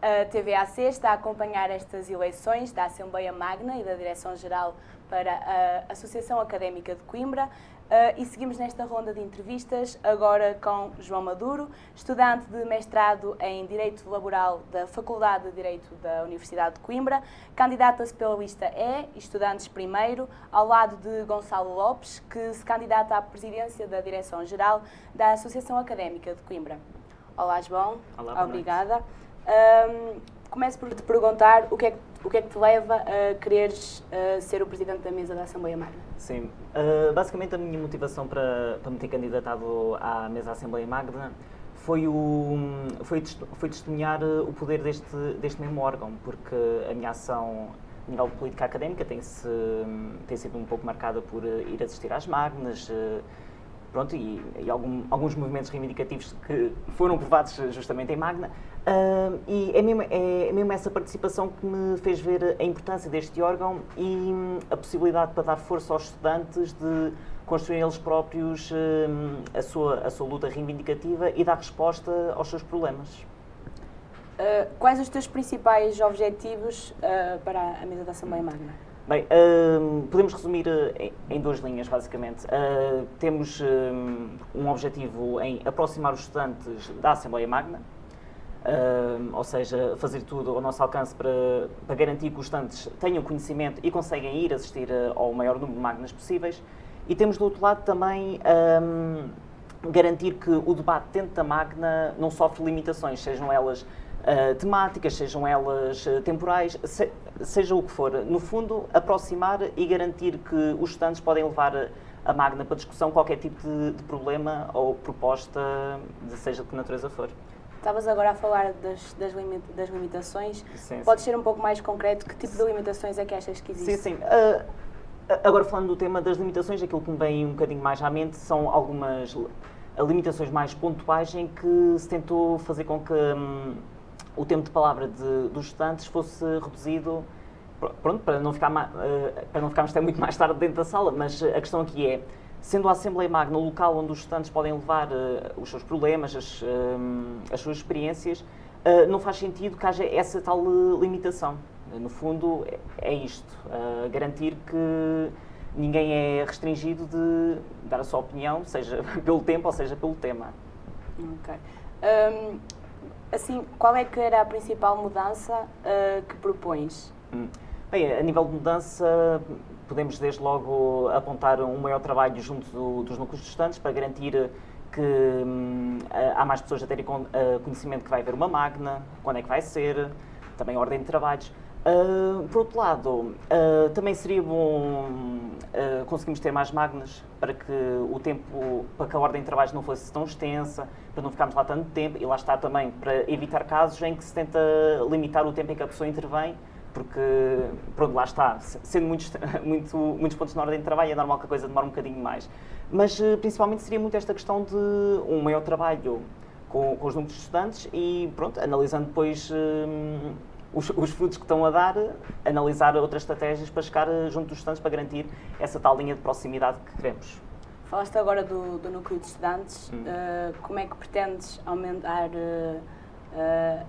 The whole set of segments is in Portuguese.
A TVAC está a acompanhar estas eleições da Assembleia Magna e da Direção-Geral para a Associação Académica de Coimbra e seguimos nesta ronda de entrevistas agora com João Maduro, estudante de mestrado em Direito Laboral da Faculdade de Direito da Universidade de Coimbra, candidata-se pela lista E, Estudantes Primeiro, ao lado de Gonçalo Lopes, que se candidata à presidência da Direção-Geral da Associação Académica de Coimbra. Olá, João. Olá, obrigada. Começo por te perguntar o que é que te leva a quereres ser o presidente da mesa da Assembleia Magna? Sim, basicamente a minha motivação para me ter candidatado à mesa da Assembleia Magna foi testemunhar o poder deste mesmo órgão, porque a minha ação a nível de política académica tem sido um pouco marcada por ir assistir às Magnas, pronto, e alguns movimentos reivindicativos que foram provados justamente em Magna. E é mesmo essa participação que me fez ver a importância deste órgão e a possibilidade para dar força aos estudantes de construir eles próprios a sua luta reivindicativa e dar resposta aos seus problemas. Quais os teus principais objetivos para a mesa da Assembleia Magna? Bem, podemos resumir em duas linhas, basicamente. Temos um objetivo em aproximar os estudantes da Assembleia Magna, ou seja, fazer tudo ao nosso alcance para garantir que os estudantes tenham conhecimento e conseguem ir assistir ao maior número de magnas possíveis. E temos, do outro lado, também garantir que o debate dentro da magna não sofre limitações, sejam elas temáticas, sejam elas temporais, seja o que for. No fundo, aproximar e garantir que os estudantes podem levar a magna para discussão qualquer tipo de problema ou proposta, seja de que natureza for. Estavas agora a falar das limitações. Sim, Podes ser um pouco mais concreto? Que tipo de limitações é que achas que existem? Sim. Agora, falando do tema das limitações, aquilo que me vem um bocadinho mais à mente são algumas limitações mais pontuais em que se tentou fazer com que o tempo de palavra dos estudantes fosse reduzido, pronto, para não ficarmos até muito mais tarde dentro da sala, mas a questão aqui é, sendo a Assembleia Magna o local onde os estudantes podem levar os seus problemas, as suas experiências, não faz sentido que haja essa tal limitação. No fundo, é isto, garantir que ninguém é restringido de dar a sua opinião, seja pelo tempo ou seja pelo tema. Ok. Assim, qual é que era a principal mudança que propões? Bem, a nível de mudança, podemos desde logo apontar um maior trabalho junto dos núcleos de estudantes para garantir que há mais pessoas a terem conhecimento que vai haver uma magna, quando é que vai ser, também a ordem de trabalhos. Por outro lado, também seria bom conseguirmos ter mais magnas para que para que a ordem de trabalhos não fosse tão extensa, para não ficarmos lá tanto tempo, e lá está também para evitar casos em que se tenta limitar o tempo em que a pessoa intervém, porque, pronto, lá está, sendo muitos pontos na ordem de trabalho, é normal que a coisa demore um bocadinho mais. Mas, principalmente, seria muito esta questão de um maior trabalho com os núcleos de estudantes e, pronto, analisando depois os frutos que estão a dar, analisar outras estratégias para chegar junto dos estudantes para garantir essa tal linha de proximidade que queremos. Falaste agora do núcleo de estudantes. Como é que pretendes aumentar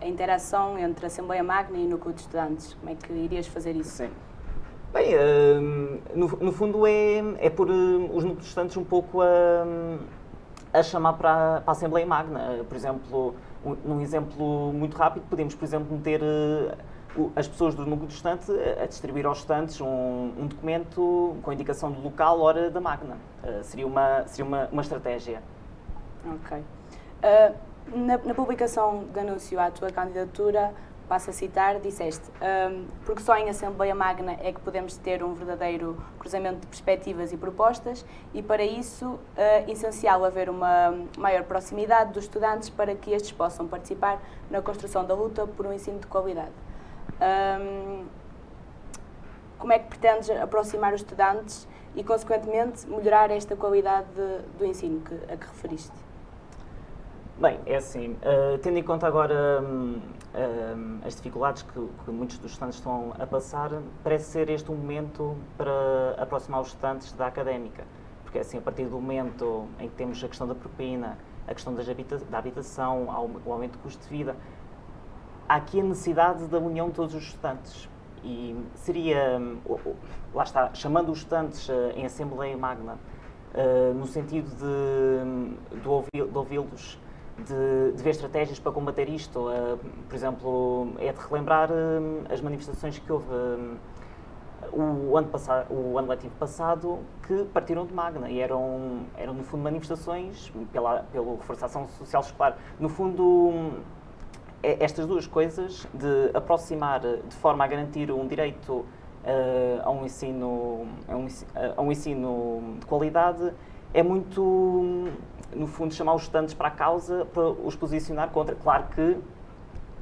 a interação entre a Assembleia Magna e o núcleo de estudantes? Como é que irias fazer isso? Sim. Bem, no fundo é pôr os núcleos de estudantes um pouco a chamar para a Assembleia Magna. Por exemplo, num exemplo muito rápido, podemos, por exemplo, meter as pessoas do núcleo de estudante a distribuir aos estudantes um documento com a indicação do local, hora da magna. Seria uma estratégia. Ok. Na publicação de anúncio à tua candidatura, passo a citar, disseste porque só em Assembleia Magna é que podemos ter um verdadeiro cruzamento de perspectivas e propostas e, para isso, é essencial haver uma maior proximidade dos estudantes para que estes possam participar na construção da luta por um ensino de qualidade. Como é que pretendes aproximar os estudantes e, consequentemente, melhorar esta qualidade do ensino a que referiste? Bem, é assim, tendo em conta agora as dificuldades que muitos dos estudantes estão a passar, parece ser este um momento para aproximar os estudantes da académica. Porque assim, a partir do momento em que temos a questão da propina, a questão da habitação, o aumento do custo de vida, há aqui a necessidade da união de todos os estudantes. E seria, lá está, chamando os estudantes em Assembleia Magna, no sentido de ouvi-los, de ver estratégias para combater isto. Por exemplo, é de relembrar as manifestações que houve o ano letivo passado, que partiram de Magna e eram no fundo manifestações pela reforço da ação social escolar. No fundo, estas duas coisas de aproximar de forma a garantir um direito a um ensino de qualidade é muito, no fundo, chamar os estudantes para a causa, para os posicionar contra. Claro que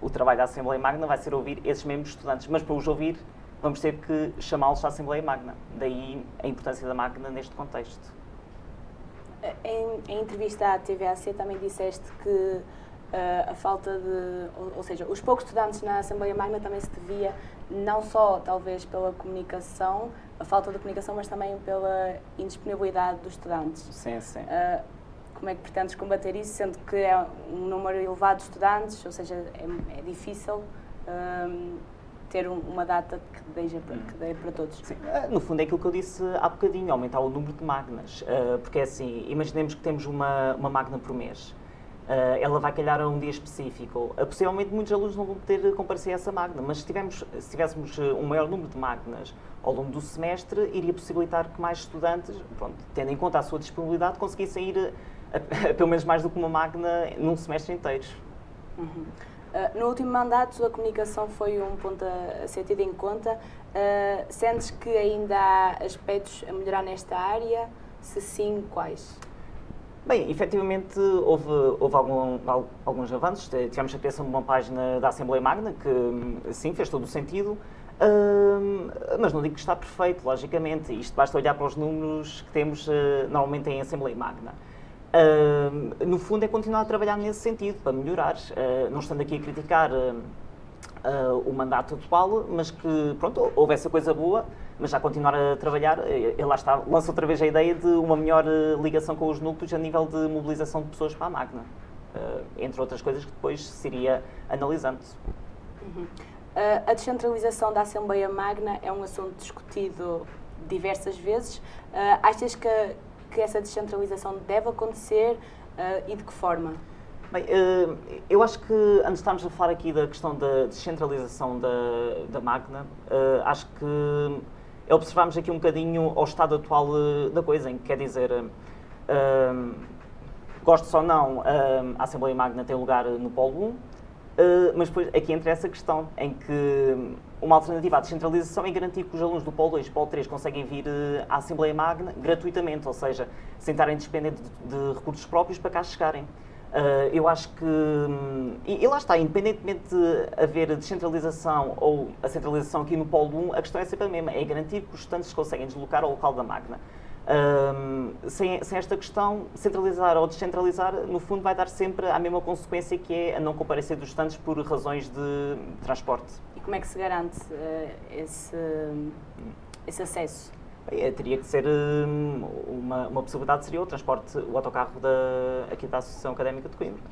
o trabalho da Assembleia Magna vai ser ouvir esses mesmos estudantes, mas para os ouvir vamos ter que chamá-los à Assembleia Magna. Daí a importância da Magna neste contexto. Em entrevista à TVAC também disseste que a falta de, ou seja, os poucos estudantes na Assembleia Magna também se devia não só talvez pela comunicação, a falta de comunicação, mas também pela indisponibilidade dos estudantes. Sim, sim. Como é que pretendes combater isso, sendo que é um número elevado de estudantes, ou seja, é difícil ter uma data que dê para todos? Sim. No fundo é aquilo que eu disse há bocadinho, aumentar o número de magnas, porque é assim, imaginemos que temos uma magna por mês. Ela vai calhar a um dia específico. Possivelmente muitos alunos não vão poder comparecer a essa magna, mas se tivéssemos um maior número de magnas ao longo do semestre, iria possibilitar que mais estudantes, pronto, tendo em conta a sua disponibilidade, conseguissem ir pelo menos mais do que uma magna num semestre inteiro. Uhum. No último mandato, a comunicação foi um ponto a ser tido em conta. Sentes que ainda há aspectos a melhorar nesta área? Se sim, quais? Bem, efetivamente houve alguns avanços. Tivemos a criação de uma página da Assembleia Magna, que sim, fez todo o sentido, mas não digo que está perfeito, logicamente. Isto basta olhar para os números que temos normalmente em Assembleia Magna. No fundo é continuar a trabalhar nesse sentido, para melhorar, não estando aqui a criticar o mandato atual, mas que, pronto, houve essa coisa boa, mas já continuar a trabalhar, lá está, lança outra vez a ideia de uma melhor ligação com os núcleos a nível de mobilização de pessoas para a Magna, entre outras coisas que depois se iria analisando. Uhum. A descentralização da Assembleia Magna é um assunto discutido diversas vezes. Achas que essa descentralização deve acontecer e de que forma? Bem, eu acho que, antes de estarmos a falar aqui da questão da descentralização da Magna, acho que é observarmos aqui um bocadinho ao estado atual da coisa, em que quer dizer, gosto ou não, a Assembleia Magna tem lugar no Polo 1, mas depois aqui entra essa questão, em que uma alternativa à descentralização é garantir que os alunos do Polo 2 e Polo 3 conseguem vir à Assembleia Magna gratuitamente, ou seja, sem estarem dependentes de recursos próprios para cá chegarem. Eu acho que, e lá está, independentemente de haver descentralização ou a centralização aqui no Polo 1, a questão é sempre a mesma, é garantir que os estudantes se conseguem deslocar ao local da Magna. Sem esta questão, centralizar ou descentralizar, no fundo vai dar sempre a mesma consequência, que é a não comparecer dos estudantes por razões de transporte. E como é que se garante esse acesso? Teria que ser uma possibilidade, seria o transporte, o autocarro aqui da Associação Académica de Coimbra.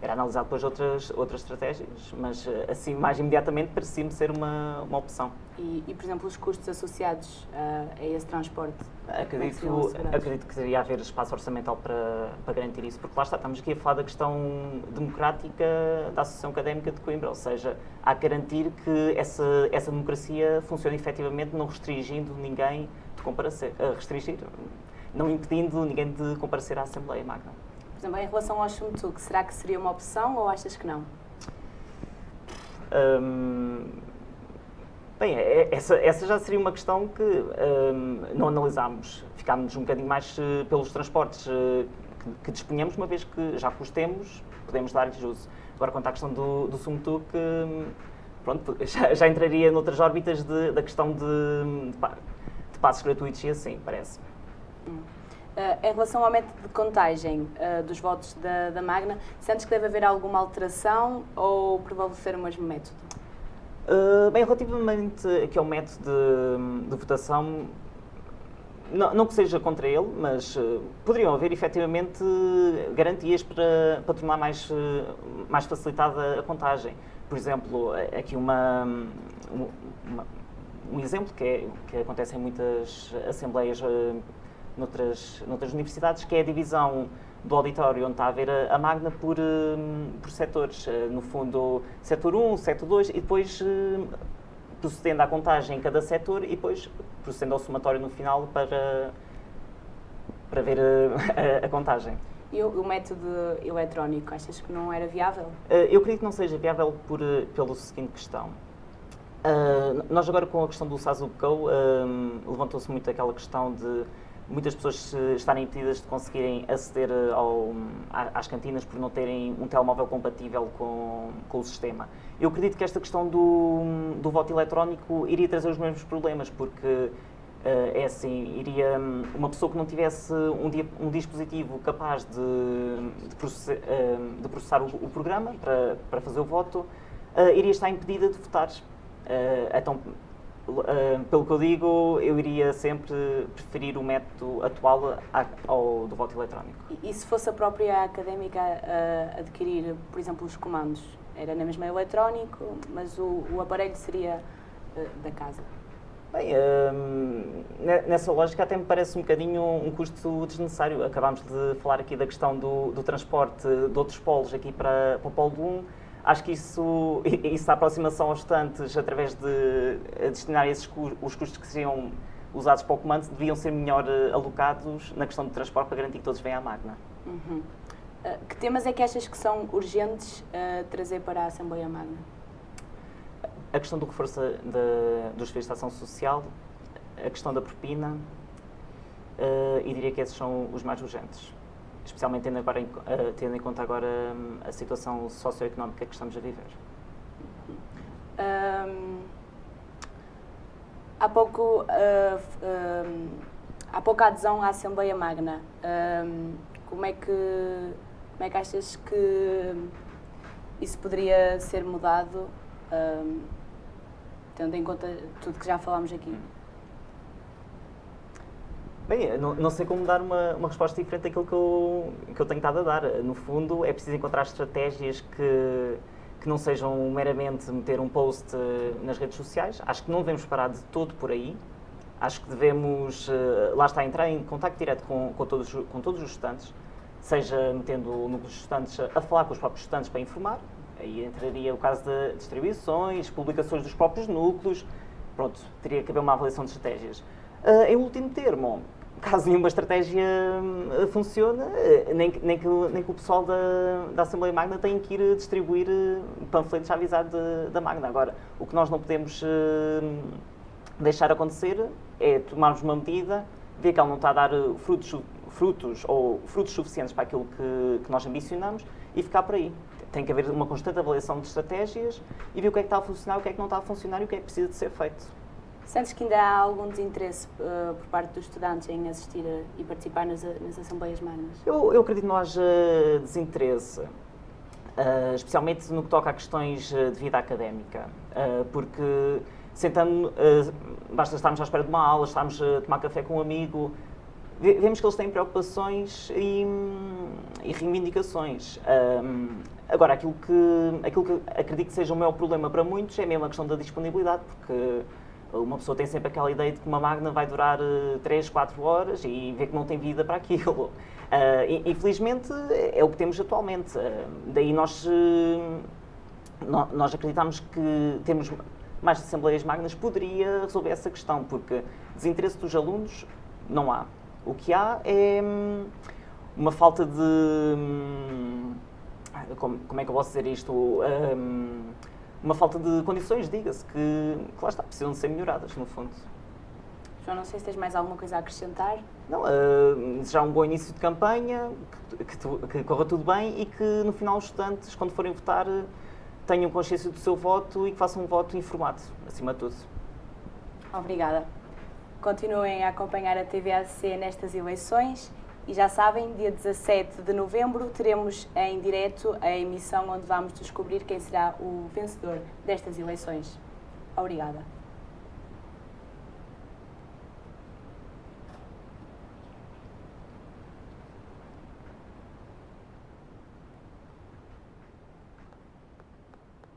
Era analisado depois outras estratégias, mas assim, mais imediatamente, parecia-me ser uma opção. E, por exemplo, os custos associados a esse transporte? Acredito que deveria haver espaço orçamental para garantir isso, porque lá está, estamos aqui a falar da questão democrática da Associação Académica de Coimbra, ou seja, há que garantir que essa democracia funcione efetivamente, não restringindo ninguém de comparecer, não impedindo ninguém de comparecer à Assembleia Magna. Por exemplo, em relação ao Xumtuk, será que seria uma opção ou achas que não? Bem, essa já seria uma questão que não analisámos. Ficámos um bocadinho mais pelos transportes que disponhamos, uma vez que já que os temos, podemos dar-lhes uso. Agora, quanto à questão do Xumtuk, pronto, já entraria noutras órbitas da questão de passos gratuitos e assim, parece. Em relação ao método de contagem dos votos da Magna, sentes que deve haver alguma alteração ou prevalecer o mesmo método? Bem, relativamente aqui ao método de votação, não que seja contra ele, mas poderiam haver efetivamente garantias para tornar mais facilitada a contagem. Por exemplo, aqui um exemplo que acontece em muitas assembleias noutras universidades, que é a divisão do auditório onde está a haver a magna por setores. No fundo, setor 1, setor 2 e depois procedendo à contagem em cada setor e depois procedendo ao somatório no final para ver a contagem. E o método eletrónico, achas que não era viável? Eu acredito que não seja viável pela seguinte questão. Nós agora com a questão do SASUBCO levantou-se muito aquela questão de muitas pessoas estarem impedidas de conseguirem aceder às cantinas por não terem um telemóvel compatível com o sistema. Eu acredito que esta questão do voto eletrónico iria trazer os mesmos problemas, porque é assim, iria uma pessoa que não tivesse um dispositivo capaz de processar o programa para fazer o voto, iria estar impedida de votar. Então, pelo que eu digo, eu iria sempre preferir o método atual ao do voto eletrónico. E se fosse a própria académica a adquirir, por exemplo, os comandos? Era na mesma eletrónico, mas o aparelho seria da casa? Bem, nessa lógica até me parece um bocadinho um custo desnecessário. Acabámos de falar aqui da questão do transporte de outros polos aqui para o polo 1. Acho que isso a aproximação aos estudantes, através de destinar os custos que seriam usados para o comando, deviam ser melhor alocados na questão do transporte para garantir que todos venham à magna. Uhum. Que temas é que achas que são urgentes trazer para a Assembleia Magna? A questão do reforço dos serviços de ação social, a questão da propina, e diria que esses são os mais urgentes. Especialmente tendo em conta agora a situação socioeconómica que estamos a viver. Há pouca adesão à Assembleia Magna. Como é que achas que isso poderia ser mudado, tendo em conta tudo que já falámos aqui? Bem, não sei como dar uma resposta diferente daquilo que eu tenho estado a dar. No fundo, é preciso encontrar estratégias que não sejam meramente meter um post nas redes sociais. Acho que não devemos parar de todo por aí. Acho que devemos, lá está, entrar em contacto direto com todos os estudantes, seja metendo núcleos de estudantes a falar com os próprios estudantes para informar. Aí entraria o caso de distribuições, publicações dos próprios núcleos. Pronto, teria que haver uma avaliação de estratégias. Em último termo, caso nenhuma estratégia funcione, nem que o pessoal da Assembleia Magna tenha que ir distribuir panfletos a avisar da Magna. Agora, o que nós não podemos deixar acontecer é tomarmos uma medida, ver que ela não está a dar frutos suficientes para aquilo que nós ambicionamos e ficar por aí. Tem que haver uma constante avaliação de estratégias e ver o que é que está a funcionar, o que é que não está a funcionar e o que é que precisa de ser feito. Sentes que ainda há algum desinteresse por parte dos estudantes em assistir e participar nas Assembleias Magnas? Eu acredito que não haja desinteresse, especialmente no que toca a questões de vida académica, porque basta estarmos à espera de uma aula, estarmos a tomar café com um amigo, vemos que eles têm preocupações e reivindicações. Agora, aquilo que acredito que seja o maior problema para muitos é mesmo a questão da disponibilidade, porque uma pessoa tem sempre aquela ideia de que uma magna vai durar 3, 4 horas e vê que não tem vida para aquilo. Infelizmente, é o que temos atualmente. Daí nós acreditamos que termos mais assembleias magnas poderia resolver essa questão, porque desinteresse dos alunos não há. O que há é uma falta de... Como é que eu posso dizer isto? Uma falta de condições, diga-se, que lá está, precisam de ser melhoradas, no fundo. João, não sei se tens mais alguma coisa a acrescentar. Não, desejar um bom início de campanha, que corra tudo bem e que no final os estudantes, quando forem votar, tenham consciência do seu voto e que façam um voto informado, acima de tudo. Obrigada. Continuem a acompanhar a TVACC nestas eleições. E já sabem, dia 17 de novembro teremos em direto a emissão onde vamos descobrir quem será o vencedor destas eleições. Obrigada.